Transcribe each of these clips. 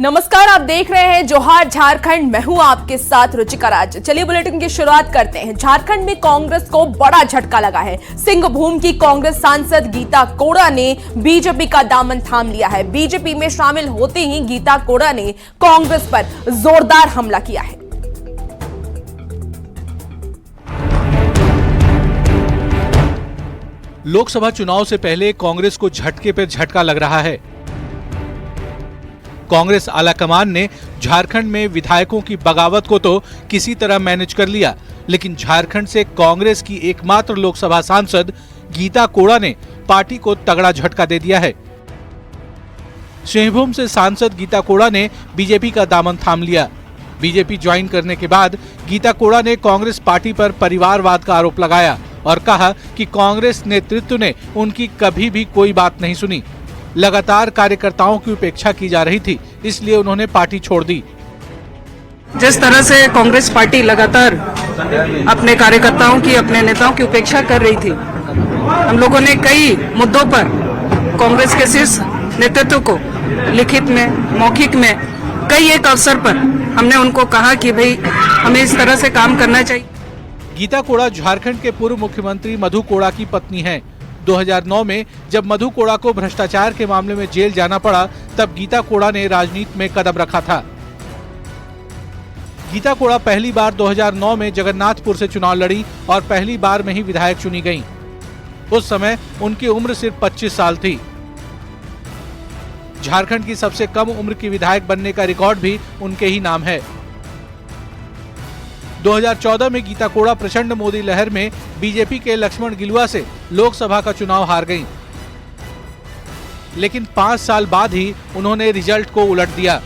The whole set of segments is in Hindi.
नमस्कार, आप देख रहे हैं जोहार झारखंड। मैं हूं आपके साथ रुचिका राज। चलिए बुलेटिन की शुरुआत करते हैं। झारखंड में कांग्रेस को बड़ा झटका लगा है। सिंहभूम की कांग्रेस सांसद गीता कोड़ा ने बीजेपी का दामन थाम लिया है। बीजेपी में शामिल होते ही गीता कोड़ा ने कांग्रेस पर जोरदार हमला किया है। लोकसभा चुनाव से पहले कांग्रेस को झटके पर झटका लग रहा है। कांग्रेस आलाकमान ने झारखंड में विधायकों की बगावत को तो किसी तरह मैनेज कर लिया, लेकिन झारखंड से कांग्रेस की एकमात्र लोकसभा सांसद गीता कोड़ा ने पार्टी को तगड़ा झटका दे दिया है। सिंहभूम से सांसद गीता कोड़ा ने बीजेपी का दामन थाम लिया। बीजेपी ज्वाइन करने के बाद गीता कोड़ा ने कांग्रेस पार्टी पर परिवारवाद का आरोप लगाया और कहा कि कांग्रेस नेतृत्व ने उनकी कभी भी कोई बात नहीं सुनी। लगातार कार्यकर्ताओं की उपेक्षा की जा रही थी, इसलिए उन्होंने पार्टी छोड़ दी। जिस तरह से कांग्रेस पार्टी लगातार अपने कार्यकर्ताओं की, अपने नेताओं की उपेक्षा कर रही थी, हम लोगों ने कई मुद्दों पर कांग्रेस के शीर्ष नेतृत्व को लिखित में, मौखिक में, कई एक अवसर पर हमने उनको कहा कि भाई हमें इस तरह से काम करना चाहिए। गीता कोड़ा झारखंड के पूर्व मुख्यमंत्री मधु कोड़ा की पत्नी हैं। 2009 में जब मधु कोड़ा को भ्रष्टाचार के मामले में जेल जाना पड़ा, तब गीता कोड़ा ने राजनीति में कदम रखा था। गीता कोड़ा पहली बार 2009 में जगन्नाथपुर से चुनाव लड़ी और पहली बार में ही विधायक चुनी गईं। उस समय उनकी उम्र सिर्फ 25 साल थी। झारखंड की सबसे कम उम्र की विधायक बनने का रिकॉर्ड भी उनके ही नाम है। 2014 में गीता कोड़ा प्रचंड मोदी लहर में बीजेपी के लक्ष्मण गिलुआ से लोकसभा का चुनाव हार गईं। लेकिन 5 साल बाद ही उन्होंने रिजल्ट को उलट दिया।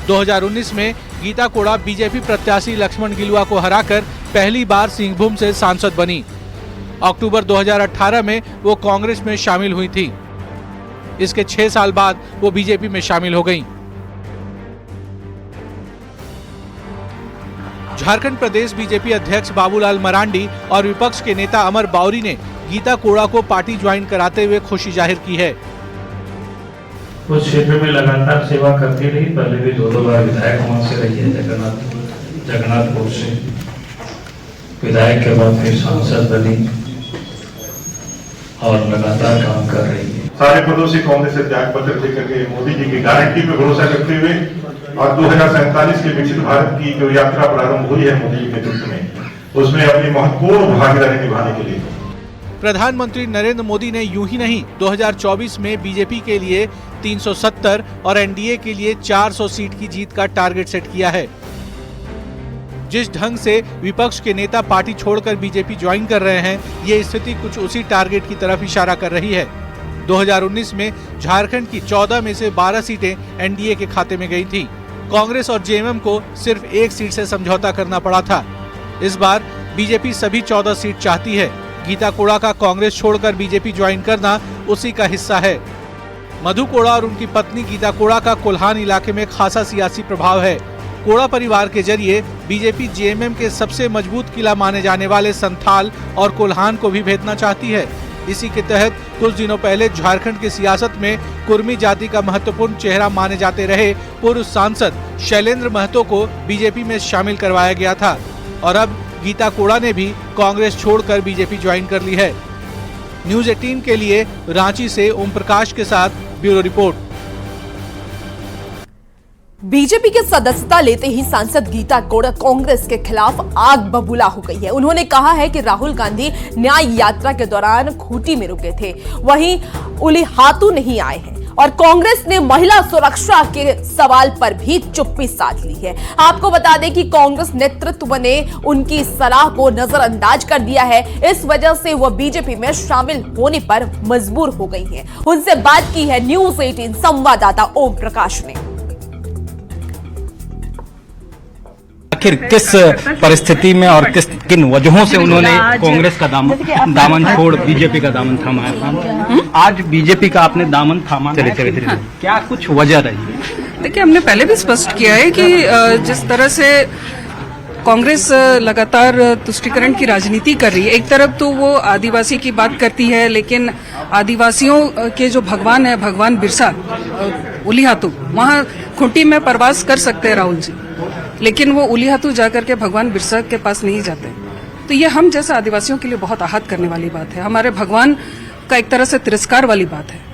2019 में गीता कोड़ा बीजेपी प्रत्याशी लक्ष्मण गिलुआ को हराकर पहली बार सिंहभूम से सांसद बनी। अक्टूबर 2018 में वो कांग्रेस में शामिल हुई थी। इसके 6 साल बाद वो बीजेपी में शामिल हो गईं। झारखंड प्रदेश बीजेपी अध्यक्ष बाबूलाल मरांडी और विपक्ष के नेता अमर बावरी ने गीता कोड़ा को पार्टी ज्वाइन कराते हुए खुशी जाहिर की है। उस क्षेत्र में लगातार सेवा करती रही। पहले भी 2 बार विधायक वहां से रही है, जगन्नाथपुर से विधायक के बाद फिर सांसद बनी और लगातार काम कर रही है। सारे पदों से कांग्रेस से त्याग पत्र देकर के मोदी जी की गारंटी पे भरोसा करते हुए और 2047 के विकसित भारत की जो यात्रा प्रारंभ हुई है मोदी जी के नेतृत्व में, उसमें अपनी महत्वपूर्ण भागीदारी निभाने के लिए प्रधानमंत्री नरेंद्र मोदी ने यूं ही नहीं 2024 में बीजेपी के लिए 370 और एनडीए के लिए 400 सीट की जीत का टारगेट सेट किया है। जिस ढंग से विपक्ष के नेता पार्टी छोड़कर बीजेपी ज्वाइन कर रहे हैं, ये स्थिति कुछ उसी टारगेट की तरफ इशारा कर रही है। 2019 में झारखंड की 14 में से 12 सीटें एनडीए के खाते में गई थी। कांग्रेस और जेएमएम को सिर्फ 1 सीट से समझौता करना पड़ा था। इस बार बीजेपी सभी 14 सीट चाहती है। गीता कोड़ा का कांग्रेस छोड़कर बीजेपी ज्वाइन करना उसी का हिस्सा है। मधु कोड़ा और उनकी पत्नी गीता कोड़ा का कोल्हान इलाके में खासा सियासी प्रभाव है। कोड़ा परिवार के जरिए बीजेपी जेएमएम के सबसे मजबूत किला माने जाने वाले संथाल और कोल्हान को भी भेजना चाहती है। इसी के तहत कुछ दिनों पहले झारखंड की सियासत में कुर्मी जाति का महत्वपूर्ण चेहरा माने जाते रहे पूर्व सांसद शैलेंद्र महतो को बीजेपी में शामिल करवाया गया था और अब गीता कोड़ा ने भी कांग्रेस छोड़कर बीजेपी ज्वाइन कर ली है। न्यूज़ 18 के लिए रांची से ओम प्रकाश के साथ ब्यूरो रिपोर्ट। बीजेपी की सदस्यता लेते ही सांसद गीता कोड़ा कांग्रेस के खिलाफ आग बबूला हो गई है। उन्होंने कहा है कि राहुल गांधी न्याय यात्रा के दौरान खूंटी में रुके थे, वहीं उलिहातू नहीं आए हैं और कांग्रेस ने महिला सुरक्षा के सवाल पर भी चुप्पी साध ली है। आपको बता दें कि कांग्रेस नेतृत्व ने उनकी सलाह को नजरअंदाज कर दिया है। इस वजह से वह बीजेपी में शामिल होने पर मजबूर हो गई हैं। उनसे बात की है न्यूज़ 18 संवाददाता ओम प्रकाश ने। आखिर किस परिस्थिति में और किन वजहों से उन्होंने कांग्रेस का दामन छोड़ बीजेपी का दामन थामा है? आज बीजेपी का आपने दामन थामा, क्या कुछ वजह रही? देखिए, हमने पहले भी स्पष्ट किया है कि जिस तरह से कांग्रेस लगातार तुष्टीकरण की राजनीति कर रही है। एक तरफ तो वो आदिवासी की बात करती है, लेकिन आदिवासियों के जो भगवान है, भगवान बिरसा, उलिहातू, वहाँ खूंटी में प्रवास कर सकते हैं राहुल जी, लेकिन वो उलिहातू जाकर के भगवान बिरसा के पास नहीं जाते। तो ये हम जैसे आदिवासियों के लिए बहुत आहत करने वाली बात है, हमारे भगवान का एक तरह से तिरस्कार वाली बात है।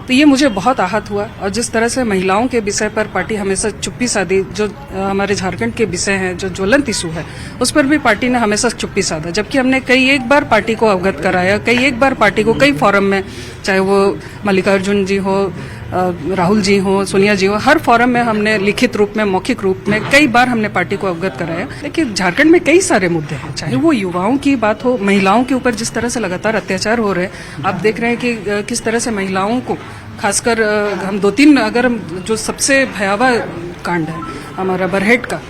तो ये मुझे बहुत आहत हुआ। और जिस तरह से महिलाओं के विषय पर पार्टी हमेशा चुप्पी साधी, जो हमारे झारखंड के विषय हैं, जो ज्वलंत इशू है, उस पर भी पार्टी ने हमेशा चुप्पी साधा, जबकि हमने कई एक बार पार्टी को अवगत कराया, कई एक बार पार्टी को कई फोरम में, चाहे वो मल्लिकार्जुन जी हो, राहुल जी हो, सोनिया जी हो, हर फोरम में हमने लिखित रूप में, मौखिक रूप में कई बार हमने पार्टी को अवगत कराया। लेकिन झारखंड में कई सारे मुद्दे हैं, चाहे वो युवाओं की बात हो, महिलाओं के ऊपर जिस तरह से लगातार अत्याचार हो रहे हैं, आप देख रहे हैं कि किस तरह से महिलाओं को, खासकर हम 2-3 अगर जो सबसे भयावह कांड है हमारा बरहेट का,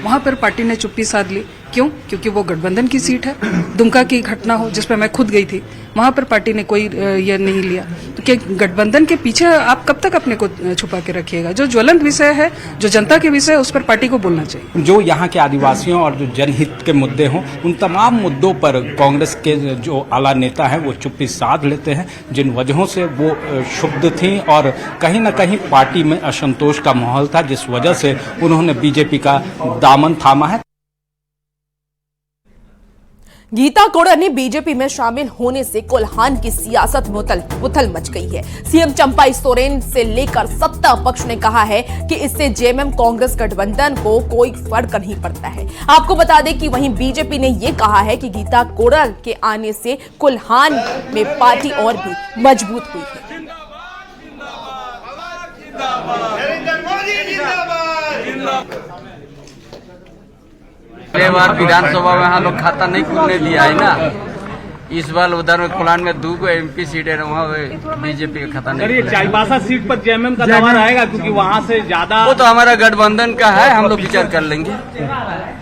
वहां पर पार्टी ने चुप्पी साध ली। क्यों? क्योंकि वो गठबंधन की सीट है। दुमका की घटना हो जिस पर मैं खुद गई थी, वहां पर पार्टी ने कोई ये नहीं लिया। तो क्या गठबंधन के पीछे आप कब तक अपने को छुपा के रखिएगा? जो ज्वलंत विषय है, जो जनता के विषय है, उस पर पार्टी को बोलना चाहिए। जो यहाँ के आदिवासियों और जो जनहित के मुद्दे हों, उन तमाम मुद्दों पर कांग्रेस के जो आला नेता हैं वो चुप्पी साध लेते हैं, जिन वजहों से वो क्षुब्ध थी और कहीं न कहीं पार्टी में असंतोष का माहौल था, जिस वजह से उन्होंने बीजेपी का दामन थामा है। गीता कोड़ा ने बीजेपी में शामिल होने से कोल्हान की सियासत उथल मच गई है। सीएम चंपाई सोरेन से लेकर सत्ता पक्ष ने कहा है कि इससे जेएमएम कांग्रेस गठबंधन को कोई फर्क नहीं पड़ता है। आपको बता दें कि वहीं बीजेपी ने यह कहा है कि गीता कोड़ा के आने से कोल्हान में पार्टी और भी मजबूत हुई है। पहले बार विधानसभा में हम लोग खाता नहीं खुलने दिया है ना, इस बार उधर में कोल्हान में 2 एमपी सीट है, वहाँ बीजेपी का खाता नहीं। चाईबासा सीट पर जेएमएम का दावा रहेगा क्योंकि वहाँ से ज्यादा, वो तो हमारा गठबंधन का है, हम लोग विचार कर लेंगे।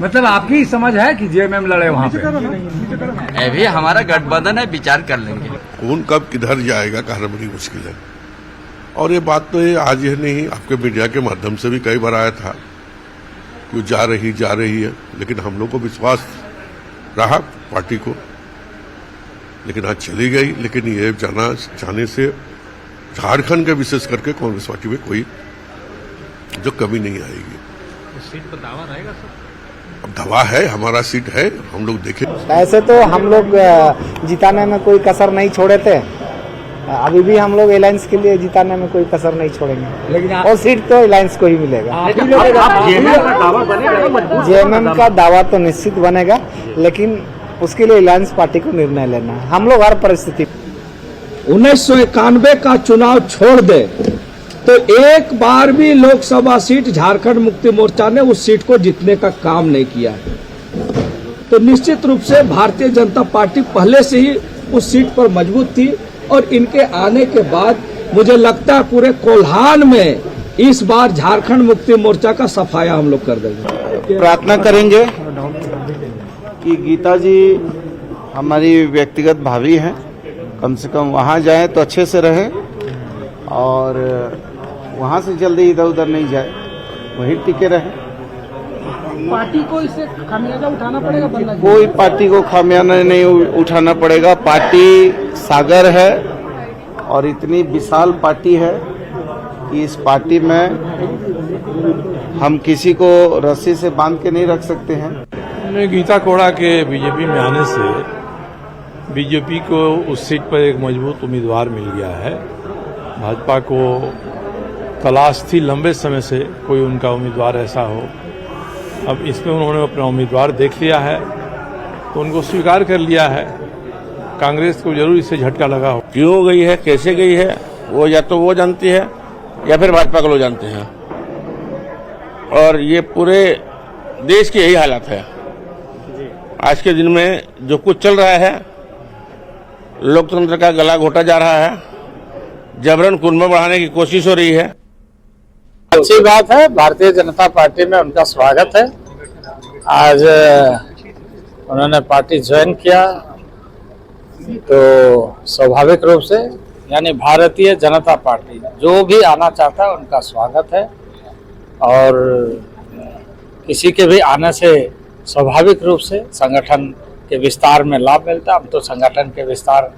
मतलब आपकी समझ है कि जेएमएम लड़े वहाँ पे? अभी हमारा गठबंधन है, विचार कर लेंगे। कौन कब किधर जाएगा कहना बड़ी मुश्किल है। और ये बात तो ये आज ही नहीं, आपके मीडिया के माध्यम से भी कई बार आया था कि जा रही है, लेकिन हम लोग को विश्वास रहा पार्टी को, लेकिन आज चली गई। लेकिन ये जाने से झारखंड के विशेष करके कांग्रेस पार्टी में कोई जो कमी नहीं आएगी। सीट पर दावा रहेगा सर? अब दावा है, हमारा सीट है, हम लोग देखें। ऐसे तो हम लोग जिताने में कोई कसर नहीं छोड़े थे, अभी भी हम लोग अलायंस के लिए जिताने में कोई कसर नहीं छोड़ेंगे, लेकिन और सीट तो अलायंस को ही मिलेगा। जेएमएम का दावा तो निश्चित बनेगा, लेकिन उसके लिए अलायंस पार्टी को निर्णय लेना है। हम लोग हर परिस्थिति 1991 का चुनाव छोड़ दे तो एक बार भी लोकसभा सीट झारखंड मुक्ति मोर्चा ने उस सीट को जीतने का काम नहीं किया। तो निश्चित रूप से भारतीय जनता पार्टी पहले से ही उस सीट पर मजबूत थी और इनके आने के बाद मुझे लगता है पूरे कोल्हान में इस बार झारखंड मुक्ति मोर्चा का सफाया हम लोग कर देंगे। प्रार्थना करेंगे कि गीता जी हमारी व्यक्तिगत भाभी हैं, कम से कम वहाँ जाएं तो अच्छे से रहें और वहाँ से जल्दी इधर उधर नहीं जाए, वहीं टिके रहें। पार्टी को इससे खामियाजा उठाना पड़ेगा? कोई पार्टी को खामियाजा नहीं उठाना पड़ेगा। पार्टी सागर है और इतनी विशाल पार्टी है कि इस पार्टी में हम किसी को रस्सी से बांध के नहीं रख सकते हैं। गीता कोड़ा के बीजेपी में आने से बीजेपी को उस सीट पर एक मजबूत उम्मीदवार मिल गया है। भाजपा को तलाश थी लंबे समय से कोई उनका उम्मीदवार ऐसा हो, अब इसमें उन्होंने अपना उम्मीदवार देख लिया है तो उनको स्वीकार कर लिया है। कांग्रेस को जरूर इससे झटका लगा हो। क्यों गई है, कैसे गई है, वो या तो वो जानती है या फिर भाजपा के लोग जानते हैं। और ये पूरे देश की यही हालत है। आज के दिन में जो कुछ चल रहा है, लोकतंत्र का गला घोटा जा रहा है, जबरन कुर्मा बढ़ाने की कोशिश हो रही है। अच्छी बात है, भारतीय जनता पार्टी में उनका स्वागत है। आज उन्होंने पार्टी ज्वाइन किया तो स्वाभाविक रूप से, यानी भारतीय जनता पार्टी जो भी आना चाहता है उनका स्वागत है और किसी के भी आने से स्वाभाविक रूप से संगठन के विस्तार में लाभ मिलता है। हम तो संगठन के विस्तार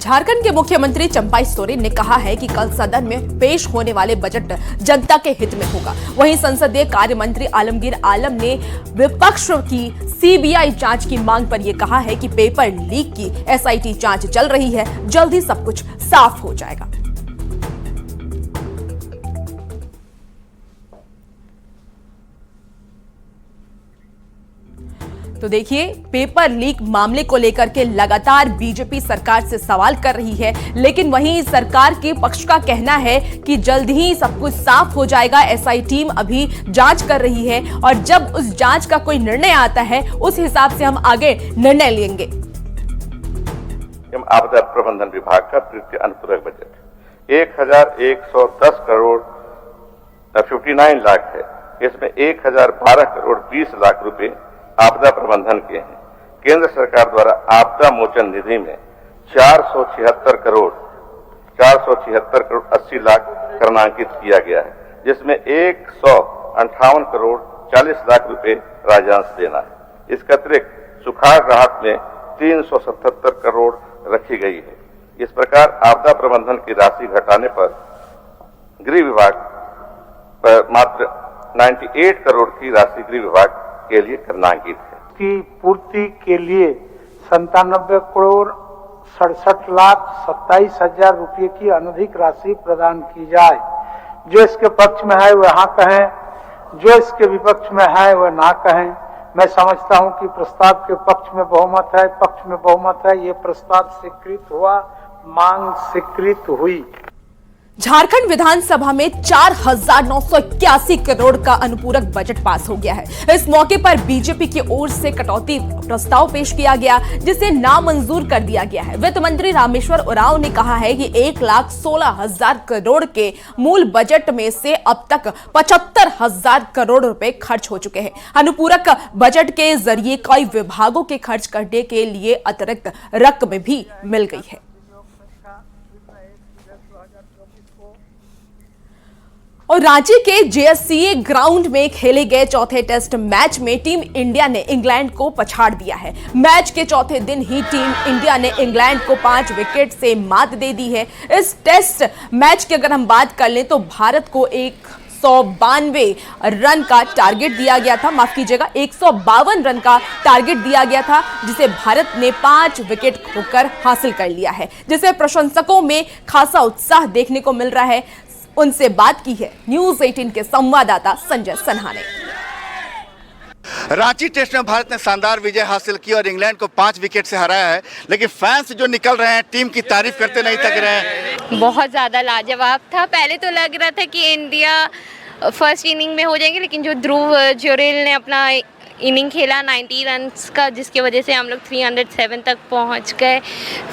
झारखंड के मुख्यमंत्री चंपाई सोरेन ने कहा है कि कल सदन में पेश होने वाले बजट जनता के हित में होगा। वहीं संसदीय कार्य मंत्री आलमगीर आलम ने विपक्ष की सीबीआई जांच की मांग पर यह कहा है कि पेपर लीक की एसआईटी जांच चल रही है, जल्द ही सब कुछ साफ हो जाएगा। तो देखिए, पेपर लीक मामले को लेकर के लगातार बीजेपी सरकार से सवाल कर रही है, लेकिन वहीं सरकार के पक्ष का कहना है कि जल्द ही सब कुछ साफ हो जाएगा। एसआई टीम अभी जांच कर रही है और जब उस जांच का कोई निर्णय आता है उस हिसाब से हम आगे निर्णय लेंगे। आपदा प्रबंधन विभाग का तृतीय अनुपूरक बजट 1110 करोड़ 59 लाख है। इसमें 1012 करोड़ 20 लाख रुपए आपदा प्रबंधन के हैं। केंद्र सरकार द्वारा आपदा मोचन निधि में 476 करोड़ 80 लाख क्रमांकित किया गया है, जिसमें 158 करोड़ 40 लाख रुपए राजस्व देना है। इसके अतिरिक्त सुखाड़ राहत में 377 करोड़ रखी गई है। इस प्रकार आपदा प्रबंधन की राशि घटाने पर गृह विभाग पर मात्र 98 करोड़ की राशि गृह विभाग के लिए क्रमांकित है। की पूर्ति के लिए 97 करोड़ 67 लाख 27 हजार रुपये की अनधिक राशि प्रदान की जाए। जो इसके पक्ष में है वह हाँ कहें, जो इसके विपक्ष में है वह ना कहें। मैं समझता हूं कि प्रस्ताव के पक्ष में बहुमत है, पक्ष में बहुमत है। ये प्रस्ताव स्वीकृत हुआ, मांग स्वीकृत हुई। झारखंड विधानसभा में 4,981 करोड़ का अनुपूरक बजट पास हो गया है। इस मौके पर बीजेपी की ओर से कटौती प्रस्ताव पेश किया गया, जिसे नामंजूर कर दिया गया है। वित्त मंत्री रामेश्वर उरांव ने कहा है कि 1,16,000 करोड़ के मूल बजट में से अब तक 75,000 करोड़ रुपए खर्च हो चुके हैं। अनुपूरक बजट के जरिए कई विभागों के खर्च करने के लिए अतिरिक्त रकम भी मिल गई है। और रांची के जेएससीए ग्राउंड में खेले गए चौथे टेस्ट मैच में टीम इंडिया ने इंग्लैंड को पछाड़ दिया है। मैच के चौथे दिन ही टीम इंडिया ने इंग्लैंड को 5 विकेट से मात दे दी है। इस टेस्ट मैच की अगर हम बात कर लें तो भारत को 192 रन का टारगेट दिया गया था, माफ कीजिएगा 152 रन का टारगेट दिया गया था, जिसे भारत ने 5 विकेट खोकर हासिल कर लिया है, जिसे प्रशंसकों में खासा उत्साह देखने को मिल रहा है। उनसे बात की है न्यूज 18 के संवाददाता संजय सन्हा ने। रांची टेस्ट में भारत ने शानदार विजय हासिल की और इंग्लैंड को 5 विकेट से हराया है, लेकिन फैंस जो निकल रहे हैं टीम की तारीफ करते नहीं थक रहे हैं। बहुत ज़्यादा लाजवाब था। पहले तो लग रहा था कि इंडिया फर्स्ट इनिंग में हो जाएंगे, लेकिन जो ध्रुव जुरेल ने अपना इनिंग खेला 90 रन्स का, जिसकी वजह से हम लोग 307 तक पहुंच गए।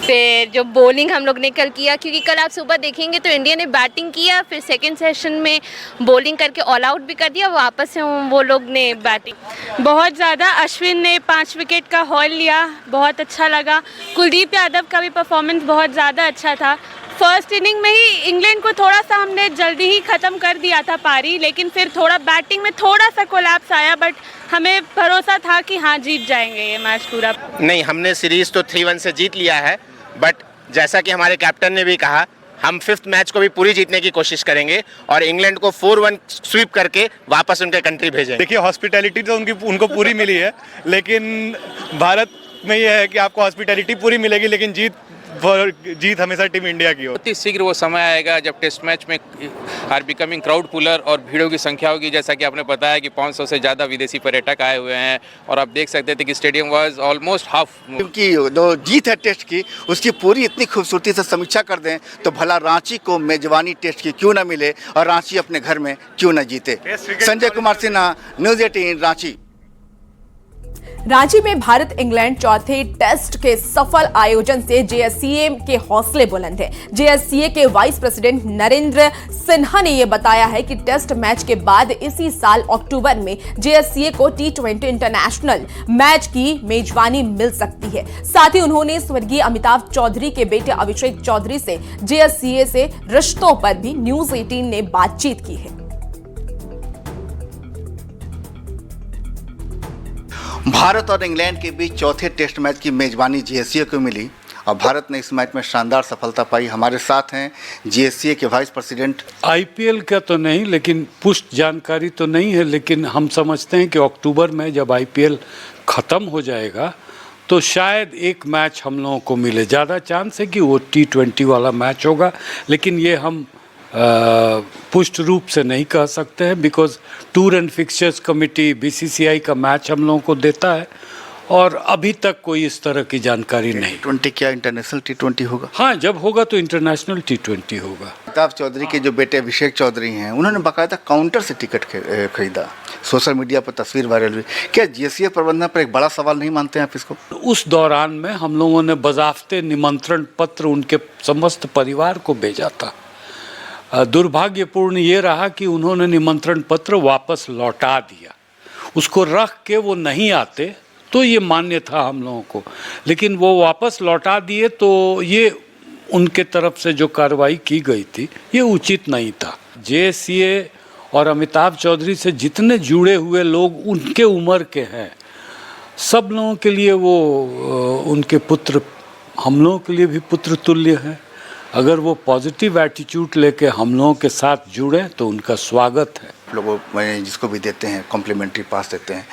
फिर जो बॉलिंग हम लोग ने कल किया, क्योंकि कल आप सुबह देखेंगे तो इंडिया ने बैटिंग किया, फिर सेकंड सेशन में बॉलिंग करके ऑल आउट भी कर दिया, वापस से वो लोग ने बैटिंग बहुत ज़्यादा। अश्विन ने 5 विकेट का हॉल लिया, बहुत अच्छा लगा। कुलदीप यादव का भी परफॉर्मेंस बहुत ज़्यादा अच्छा था। फर्स्ट इनिंग में ही इंग्लैंड को थोड़ा सा हमने जल्दी ही ख़त्म कर दिया था पारी, लेकिन फिर थोड़ा बैटिंग में थोड़ा सा कोलैप्स आया, बट हमें भरोसा था कि हाँ जीत जाएंगे ये मैच पूरा। नहीं, हमने सीरीज तो 3-1 से जीत लिया है, बट जैसा कि हमारे कैप्टन ने भी कहा, हम 5th मैच को भी पूरी जीतने की कोशिश करेंगे और इंग्लैंड को 4-1 स्वीप करके वापस उनके कंट्री भेजेंगे। देखिए, हॉस्पिटैलिटी तो उनको पूरी मिली है, लेकिन भारत में ये है कि आपको हॉस्पिटैलिटी पूरी मिलेगी, लेकिन जीत हमेशा टीम इंडिया की हो। बहुत ही शीघ्र वो समय आएगा जब टेस्ट मैच में आर बिकमिंग क्राउड पुलर और भीड़ों की संख्या होगी। जैसा कि आपने बताया कि 500 से ज़्यादा विदेशी पर्यटक आए हुए हैं और आप देख सकते थे कि स्टेडियम वाज ऑलमोस्ट हाफ। क्योंकि जो जीत है टेस्ट की, उसकी पूरी इतनी खूबसूरती से समीक्षा कर दें तो भला रांची को मेजबानी टेस्ट की क्यों न मिले और रांची अपने घर में क्यों न जीते। संजय कुमार सिन्हा, न्यूज 18 रांची। रांची में भारत इंग्लैंड चौथे टेस्ट के सफल आयोजन से जेएससीए के हौसले बुलंद हैं। जेएससीए के वाइस प्रेसिडेंट नरेंद्र सिन्हा ने यह बताया है कि टेस्ट मैच के बाद इसी साल अक्टूबर में जेएससीए को T20 इंटरनेशनल मैच की मेजबानी मिल सकती है। साथ ही उन्होंने स्वर्गीय अमिताभ चौधरी के बेटे अभिषेक चौधरी से जेएससीए से रिश्तों पर भी न्यूज 18 ने बातचीत की है। भारत और इंग्लैंड के बीच चौथे टेस्ट मैच की मेजबानी जेएससीए को मिली और भारत ने इस मैच में शानदार सफलता पाई। हमारे साथ हैं जीएससीए के वाइस प्रेसिडेंट। आईपीएल का तो नहीं, लेकिन पुष्ट जानकारी तो नहीं है, लेकिन हम समझते हैं कि अक्टूबर में जब आईपीएल ख़त्म हो जाएगा तो शायद एक मैच हम लोगों को मिले। ज़्यादा चांस है कि वो T20 वाला मैच होगा, लेकिन ये हम पुष्ट रूप से नहीं कह सकते हैं, because tour and fixtures committee BCCI का मैच हम लोगों को देता है और अभी तक कोई इस तरह की जानकारी नहीं। T20 क्या इंटरनेशनल T20 होगा? हाँ, जब होगा तो इंटरनेशनल T20 होगा। अमिताभ चौधरी के जो बेटे अभिषेक चौधरी हैं, उन्होंने बाकायदा काउंटर से टिकट खरीदा। सोशल मीडिया पर तस्वीर वायरल हुई। क्या जीएससीए प्रबंधन पर एक बड़ा सवाल नहीं मानते हैं आप इसको? उस दौरान में हम लोगों ने बज़ाफ्ते निमंत्रण पत्र उनके समस्त परिवार को भेजा था। दुर्भाग्यपूर्ण ये रहा कि उन्होंने निमंत्रण पत्र वापस लौटा दिया। उसको रख के वो नहीं आते तो ये मान्य था हम लोगों को, लेकिन वो वापस लौटा दिए तो ये उनके तरफ से जो कार्रवाई की गई थी ये उचित नहीं था। जेएससीए और अमिताभ चौधरी से जितने जुड़े हुए लोग उनके उम्र के हैं, सब लोगों के लिए वो उनके पुत्र, हम लोगों के लिए भी पुत्र तुल्य हैं। अगर वो पॉजिटिव एटीट्यूड लेके हम लोगों के साथ जुड़े तो उनका स्वागत है। लोगों में जिसको भी देते हैं कॉम्प्लीमेंट्री पास देते हैं,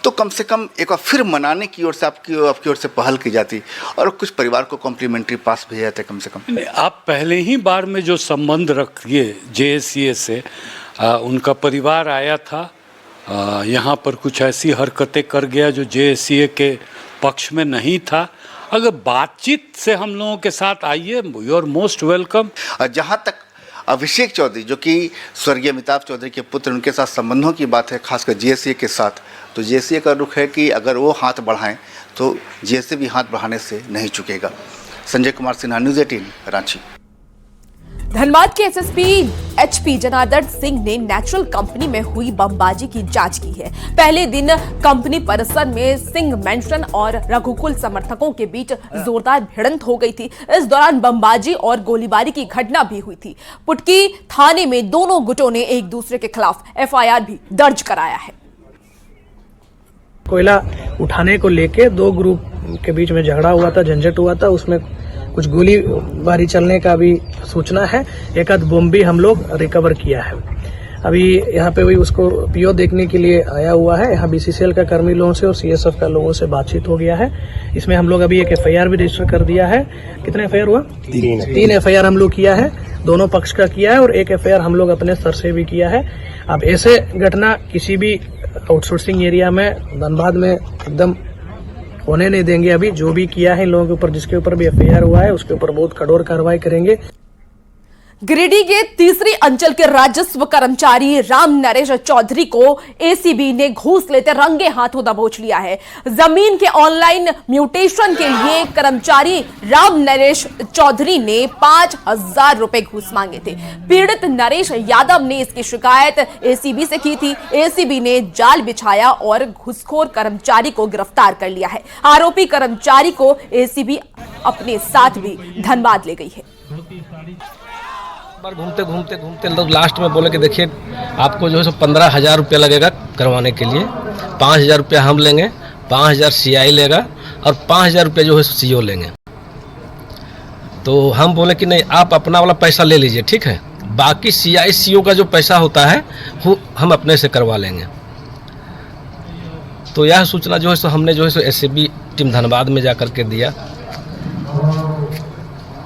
तो कम से कम एक बार फिर मनाने की ओर से आपकी ओर से पहल की जाती और कुछ परिवार को कॉम्प्लीमेंट्री पास भेजे जाते कम से कम। आप पहले ही बार में जो संबंध रखिए जेएससीए से, उनका परिवार आया था यहाँ पर, कुछ ऐसी हरकतें कर गया जो जेएससीए के पक्ष में नहीं था। अगर बातचीत से हम लोगों के साथ आइए, यू आर मोस्ट वेलकम। जहाँ तक अभिषेक चौधरी जो कि स्वर्गीय अमिताभ चौधरी के पुत्र, उनके साथ संबंधों की बात है, खासकर जीएससीए के साथ, तो जीएससीए का रुख है कि अगर वो हाथ बढ़ाएं तो जीएससीए भी हाथ बढ़ाने से नहीं चुकेगा। संजय कुमार सिन्हा, न्यूज़ 18, रांची। धनबाद के एसएसपी एचपी जनार्दन सिंह ने नेचुरल कंपनी में हुई बमबाजी की जांच की है। पहले दिन कंपनी परिसर में सिंह मेंशन और रघुकुल समर्थकों के बीच जोरदार भिड़ंत हो गई थी। इस दौरान बमबाजी और गोलीबारी की घटना भी हुई थी। पुटकी थाने में दोनों गुटों ने एक दूसरे के खिलाफ एफआईआर भी दर्ज कराया है। कोयला उठाने को लेके दो ग्रुप के बीच में झगड़ा हुआ था, झंझट हुआ था, उसमें कुछ गोलीबारी चलने का भी सूचना है। एक आध बम भी हम लोग रिकवर किया है। अभी यहाँ पे भी उसको पीओ देखने के लिए आया हुआ है। यहाँ बीसीसीएल का कर्मी लोगों से और सीएसएफ का लोगों से बातचीत हो गया है। इसमें हम लोग अभी एक एफआईआर भी रजिस्टर कर दिया है। कितने एफआईआर हुआ? 3 एफआईआर हम लोग किया है, दोनों पक्ष का किया है, और एक एफआईआर हम लोग अपने स्तर से भी किया है। अब ऐसे घटना किसी भी आउटसोर्सिंग एरिया में, धनबाद में एकदम होने नहीं देंगे। अभी जो भी किया है इन लोगों के ऊपर, जिसके ऊपर भी एफआईआर हुआ है, उसके ऊपर बहुत कठोर कार्रवाई करेंगे। गिरिडीह के तीसरी अंचल के राजस्व कर्मचारी राम नरेश चौधरी को एसीबी ने घूस लेते रंगे हाथों दबोच लिया है। जमीन के ऑनलाइन म्यूटेशन के लिए कर्मचारी राम नरेश चौधरी ने 5,000 रुपए घूस मांगे थे। पीड़ित नरेश यादव ने इसकी शिकायत एसीबी से की थी। एसीबी ने जाल बिछाया और घूसखोर कर्मचारी को गिरफ्तार कर लिया है। आरोपी कर्मचारी को एसीबी अपने साथ भी धनबाद ले गई है। बार घूमते लोग लास्ट में बोले कि देखिए आपको जो है 15,000 रुपया लगेगा करवाने के लिए, 5,000 रुपया हम लेंगे, 5,000 सीआई लेगा और 5,000 रुपया जो है सीओ लेंगे। तो हम बोले कि नहीं, आप अपना वाला पैसा ले लीजिए, ठीक है, बाकी सीआई सीओ का जो पैसा होता है वो हम अपने से करवा लेंगे। तो यह सूचना जो है सो हमने जो है सो एससीबी टीम धनबाद में जा कर के दिया।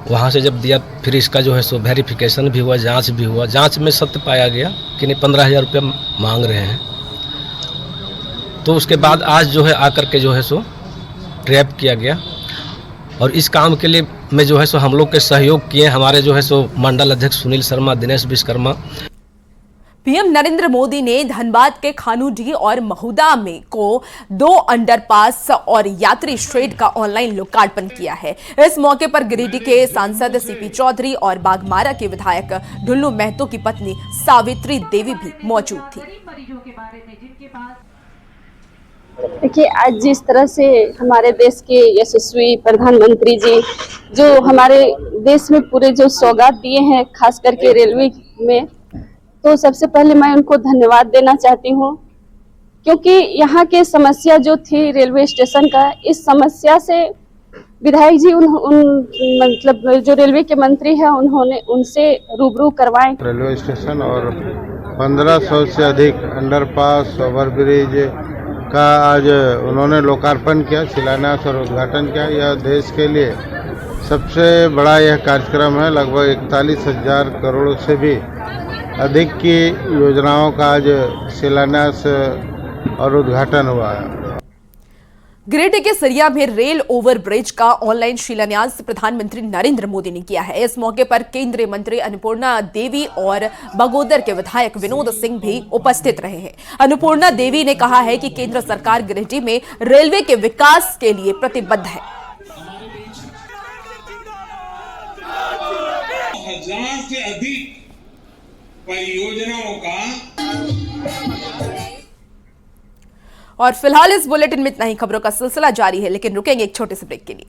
वहाँ से जब दिया फिर इसका जो है सो वेरिफिकेशन भी हुआ, जांच भी हुआ। जांच में सत्य पाया गया कि नहीं 15,000 रुपया मांग रहे हैं। तो उसके बाद आज जो है आकर के जो है सो ट्रैप किया गया और इस काम के लिए में जो है सो हम लोग के सहयोग किए हमारे जो है सो मंडल अध्यक्ष सुनील शर्मा, दिनेश विश्वकर्मा। पीएम नरेंद्र मोदी ने धनबाद के खानूडीह और महुदा में को 2 अंडरपास और यात्री शेड का ऑनलाइन लोकार्पण किया है। इस मौके पर गिरिडीह के सांसद सीपी चौधरी और बागमारा के विधायक ढुल्लू महतो की पत्नी सावित्री देवी भी मौजूद थी। देखिए, आज जिस तरह से हमारे देश के यशस्वी प्रधानमंत्री जी जो हमारे देश में पूरे जो सौगात दिए हैं, खास करके रेलवे में, तो सबसे पहले मैं उनको धन्यवाद देना चाहती हूँ, क्योंकि यहाँ के समस्या जो थी रेलवे स्टेशन का, इस समस्या से विधायक जी मतलब जो रेलवे के मंत्री हैं उन्होंने उनसे रूबरू करवाएं। रेलवे स्टेशन और 1500 से अधिक अंडरपास ओवरब्रिज का आज उन्होंने लोकार्पण किया, शिलान्यास और उद्घाटन किया। यह देश के लिए सबसे बड़ा यह कार्यक्रम है। लगभग 41,000 करोड़ से भी अधिक की योजनाओं का आज शिलान्यास और उद्घाटन हुआ है। गिरिडीह के सरिया में रेल ओवर ब्रिज का ऑनलाइन शिलान्यास प्रधानमंत्री नरेंद्र मोदी ने किया है। इस मौके पर केंद्रीय मंत्री अन्नपूर्णा देवी और बगोदर के विधायक विनोद सिंह भी उपस्थित रहे हैं। अन्नपूर्णा देवी ने कहा है कि केंद्र सरकार गिरिडीह में रेलवे के विकास के लिए प्रतिबद्ध है। 1000 से अधिक परियोजनाओं का। और फिलहाल इस बुलेटिन में इतना ही। खबरों का सिलसिला जारी है, लेकिन रुकेंगे एक छोटे से ब्रेक के लिए।